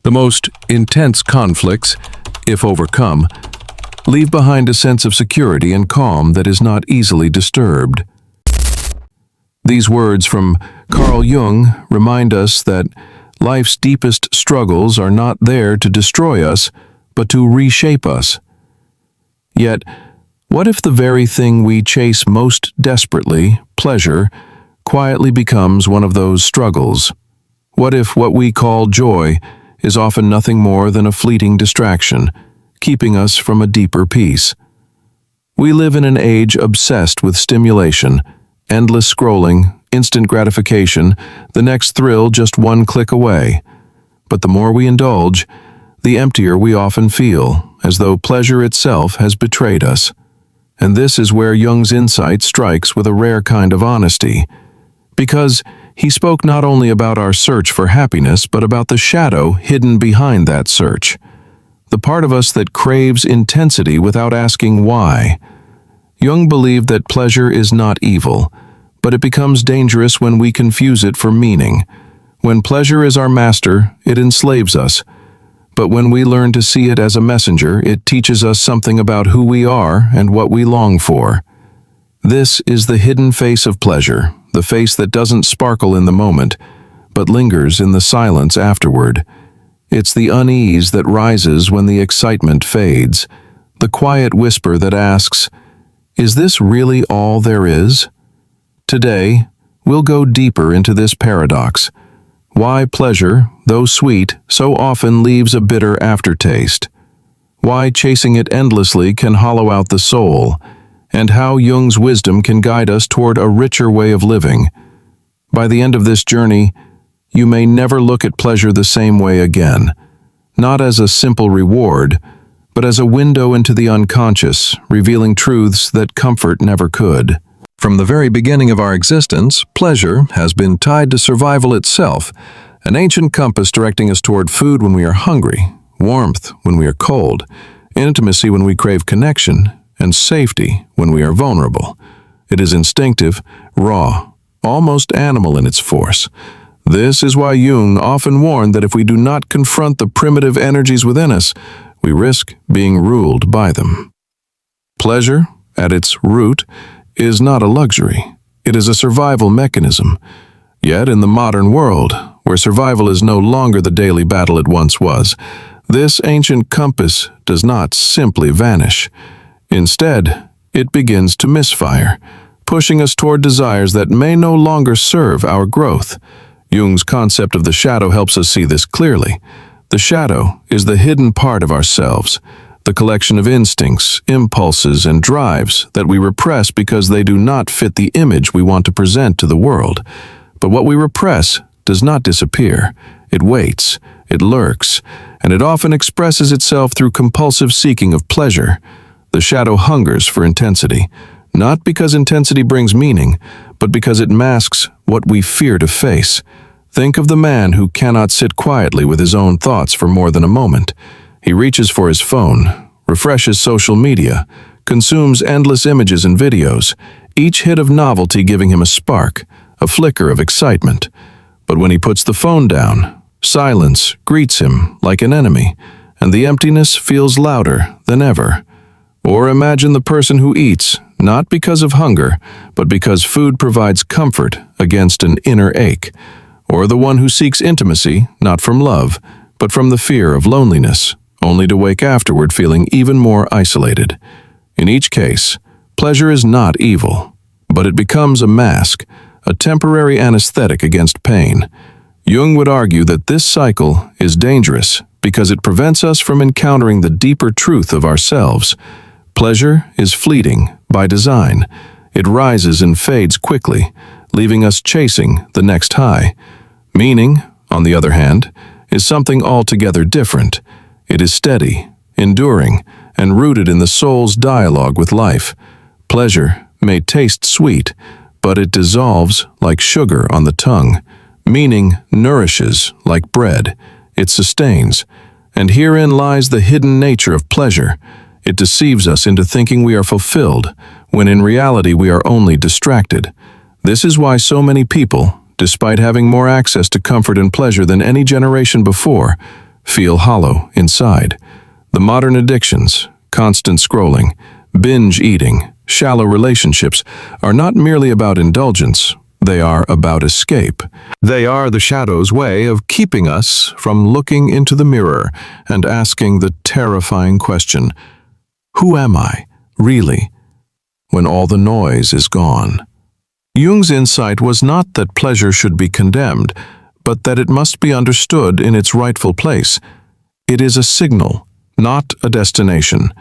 The most intense conflicts, if overcome, leave behind a sense of security and calm that is not easily disturbed. These words from Carl Jung remind us that life's deepest struggles are not there to destroy us, but to reshape us. Yet, what if the very thing we chase most desperately, pleasure, quietly becomes one of those struggles? What if what we call joy is often nothing more than a fleeting distraction, keeping us from a deeper peace? We live in an age obsessed with stimulation, endless scrolling, instant gratification, the next thrill just one click away. But the more we indulge, the emptier we often feel, as though pleasure itself has betrayed us. And this is where Jung's insight strikes with a rare kind of honesty, because he spoke not only about our search for happiness, but about the shadow hidden behind that search, the part of us that craves intensity without asking why. Jung believed that pleasure is not evil, but it becomes dangerous when we confuse it for meaning. When pleasure is our master, it enslaves us. But when we learn to see it as a messenger, it teaches us something about who we are and what we long for. This is the hidden face of pleasure, the face that doesn't sparkle in the moment, but lingers in the silence afterward. It's the unease that rises when the excitement fades, the quiet whisper that asks, "Is this really all there is?" Today, we'll go deeper into this paradox. Why pleasure, though sweet, so often leaves a bitter aftertaste. Why chasing it endlessly can hollow out the soul, and how Jung's wisdom can guide us toward a richer way of living. By the end of this journey, you may never look at pleasure the same way again, not as a simple reward, but as a window into the unconscious, revealing truths that comfort never could. From the very beginning of our existence, pleasure has been tied to survival itself, an ancient compass directing us toward food when we are hungry, warmth when we are cold, intimacy when we crave connection, and safety when we are vulnerable. It is instinctive, raw, almost animal in its force. This is why Jung often warned that if we do not confront the primitive energies within us, we risk being ruled by them. Pleasure, at its root, is not a luxury. It is a survival mechanism. Yet in the modern world, where survival is no longer the daily battle it once was, this ancient compass does not simply vanish. Instead, it begins to misfire, pushing us toward desires that may no longer serve our growth. Jung's concept of the shadow helps us see this clearly. The shadow is the hidden part of ourselves, the collection of instincts, impulses, and drives that we repress because they do not fit the image we want to present to the world. But what we repress does not disappear. It waits, it lurks, and it often expresses itself through compulsive seeking of pleasure. The shadow hungers for intensity, not because intensity brings meaning, but because it masks what we fear to face. Think of the man who cannot sit quietly with his own thoughts for more than a moment. He reaches for his phone, refreshes social media, consumes endless images and videos, each hit of novelty giving him a spark, a flicker of excitement. But when he puts the phone down, silence greets him like an enemy, and the emptiness feels louder than ever. Or imagine the person who eats, not because of hunger, but because food provides comfort against an inner ache. Or the one who seeks intimacy, not from love, but from the fear of loneliness, only to wake afterward feeling even more isolated. In each case, pleasure is not evil, but it becomes a mask, a temporary anesthetic against pain. Jung would argue that this cycle is dangerous because it prevents us from encountering the deeper truth of ourselves. Pleasure is fleeting by design. It rises and fades quickly, leaving us chasing the next high. Meaning, on the other hand, is something altogether different. It is steady, enduring, and rooted in the soul's dialogue with life. Pleasure may taste sweet, but it dissolves like sugar on the tongue. Meaning nourishes like bread. It sustains. And herein lies the hidden nature of pleasure. It deceives us into thinking we are fulfilled, when in reality we are only distracted. This is why so many people, despite having more access to comfort and pleasure than any generation before, feel hollow inside. The modern addictions, constant scrolling, binge eating, shallow relationships are not merely about indulgence, they are about escape. They are the shadow's way of keeping us from looking into the mirror and asking the terrifying question, who am I, really, when all the noise is gone? Jung's insight was not that pleasure should be condemned, but that it must be understood in its rightful place. It is a signal, not a destination.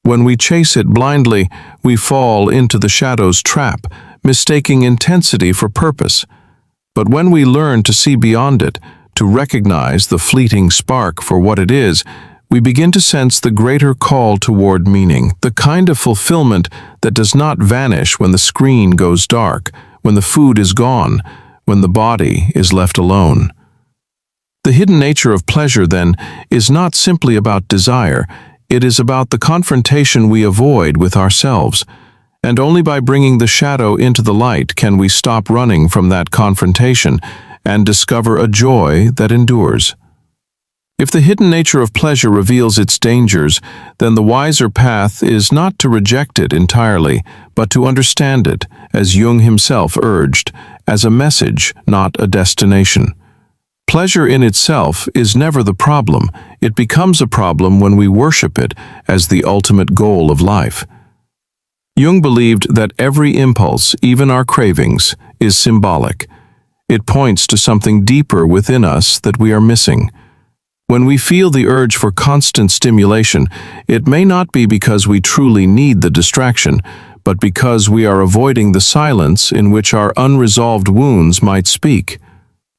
When we chase it blindly, we fall into the shadow's trap, mistaking intensity for purpose. But when we learn to see beyond it, to recognize the fleeting spark for what it is, we begin to sense the greater call toward meaning, the kind of fulfillment that does not vanish when the screen goes dark, when the food is gone, when the body is left alone. The hidden nature of pleasure, then, is not simply about desire. It is about the confrontation we avoid with ourselves. And only by bringing the shadow into the light can we stop running from that confrontation and discover a joy that endures. If the hidden nature of pleasure reveals its dangers, then the wiser path is not to reject it entirely, but to understand it, as Jung himself urged, as a message, not a destination. Pleasure in itself is never the problem. It becomes a problem when we worship it as the ultimate goal of life. Jung believed that every impulse, even our cravings, is symbolic. It points to something deeper within us that we are missing. When we feel the urge for constant stimulation, it may not be because we truly need the distraction, but because we are avoiding the silence in which our unresolved wounds might speak.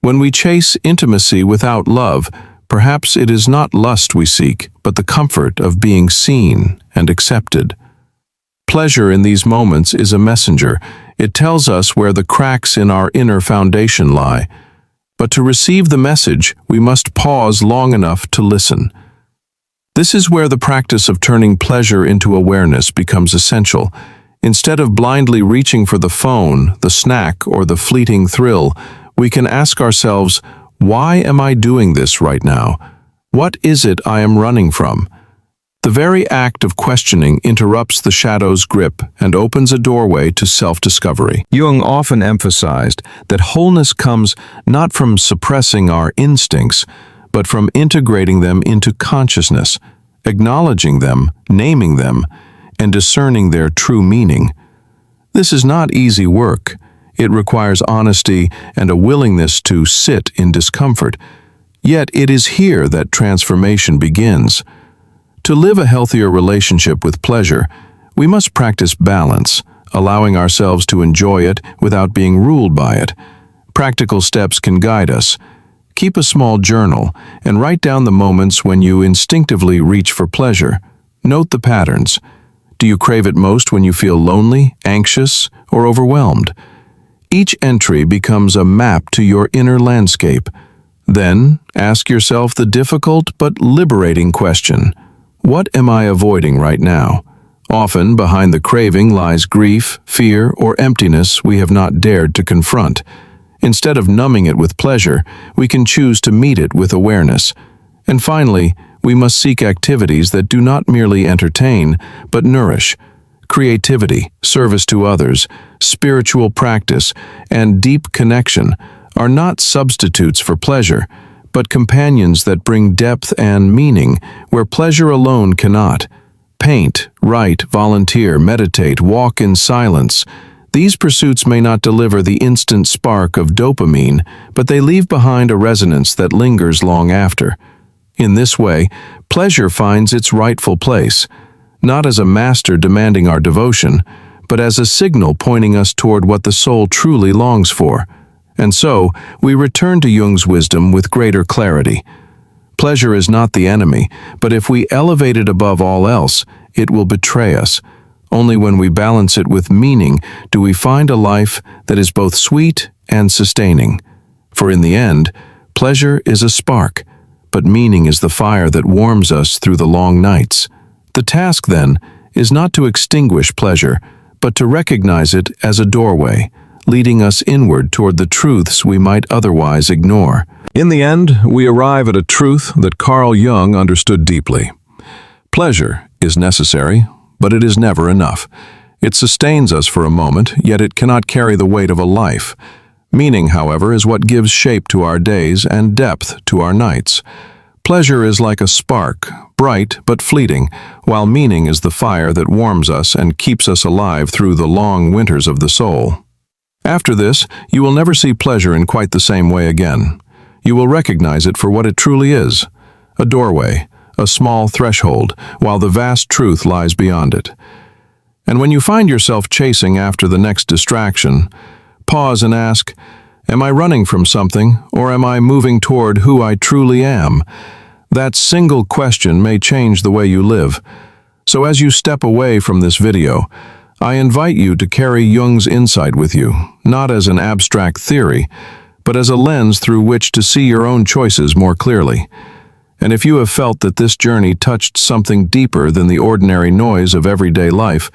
When we chase intimacy without love, perhaps it is not lust we seek, but the comfort of being seen and accepted. Pleasure in these moments is a messenger. It tells us where the cracks in our inner foundation lie. But to receive the message, we must pause long enough to listen. This is where the practice of turning pleasure into awareness becomes essential. Instead of blindly reaching for the phone, the snack, or the fleeting thrill, we can ask ourselves, why am I doing this right now? What is it I am running from? The very act of questioning interrupts the shadow's grip and opens a doorway to self-discovery. Jung often emphasized that wholeness comes not from suppressing our instincts, but from integrating them into consciousness, acknowledging them, naming them, and discerning their true meaning. This is not easy work. It requires honesty and a willingness to sit in discomfort. Yet it is here that transformation begins. To live a healthier relationship with pleasure, we must practice balance, allowing ourselves to enjoy it without being ruled by it. Practical steps can guide us. Keep a small journal and write down the moments when you instinctively reach for pleasure. Note the patterns. Do you crave it most when you feel lonely, anxious, or overwhelmed? Each entry becomes a map to your inner landscape. Then, ask yourself the difficult but liberating question: what am I avoiding right now? Often, behind the craving lies grief, fear, or emptiness we have not dared to confront. Instead of numbing it with pleasure, we can choose to meet it with awareness. And finally, we must seek activities that do not merely entertain, but nourish. Creativity, service to others, spiritual practice, and deep connection are not substitutes for pleasure, but companions that bring depth and meaning where pleasure alone cannot. Paint, write, volunteer, meditate, walk in silence. These pursuits may not deliver the instant spark of dopamine, but they leave behind a resonance that lingers long after. In this way, pleasure finds its rightful place, not as a master demanding our devotion, but as a signal pointing us toward what the soul truly longs for. And so, we return to Jung's wisdom with greater clarity. Pleasure is not the enemy, but if we elevate it above all else, it will betray us. Only when we balance it with meaning do we find a life that is both sweet and sustaining. For in the end, pleasure is a spark, but meaning is the fire that warms us through the long nights. The task, then, is not to extinguish pleasure, but to recognize it as a doorway, leading us inward toward the truths we might otherwise ignore. In the end, we arrive at a truth that Carl Jung understood deeply. Pleasure is necessary, but it is never enough. It sustains us for a moment, yet it cannot carry the weight of a life. Meaning, however, is what gives shape to our days and depth to our nights. Pleasure is like a spark, bright but fleeting, while meaning is the fire that warms us and keeps us alive through the long winters of the soul. After this, you will never see pleasure in quite the same way again. You will recognize it for what it truly is, a doorway, a small threshold, while the vast truth lies beyond it. And when you find yourself chasing after the next distraction, pause and ask, am I running from something, or am I moving toward who I truly am? That single question may change the way you live. So as you step away from this video, I invite you to carry Jung's insight with you, not as an abstract theory, but as a lens through which to see your own choices more clearly. And if you have felt that this journey touched something deeper than the ordinary noise of everyday life,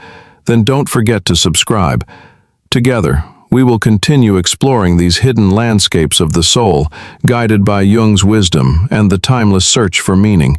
then don't forget to subscribe. Together, we will continue exploring these hidden landscapes of the soul, guided by Jung's wisdom and the timeless search for meaning.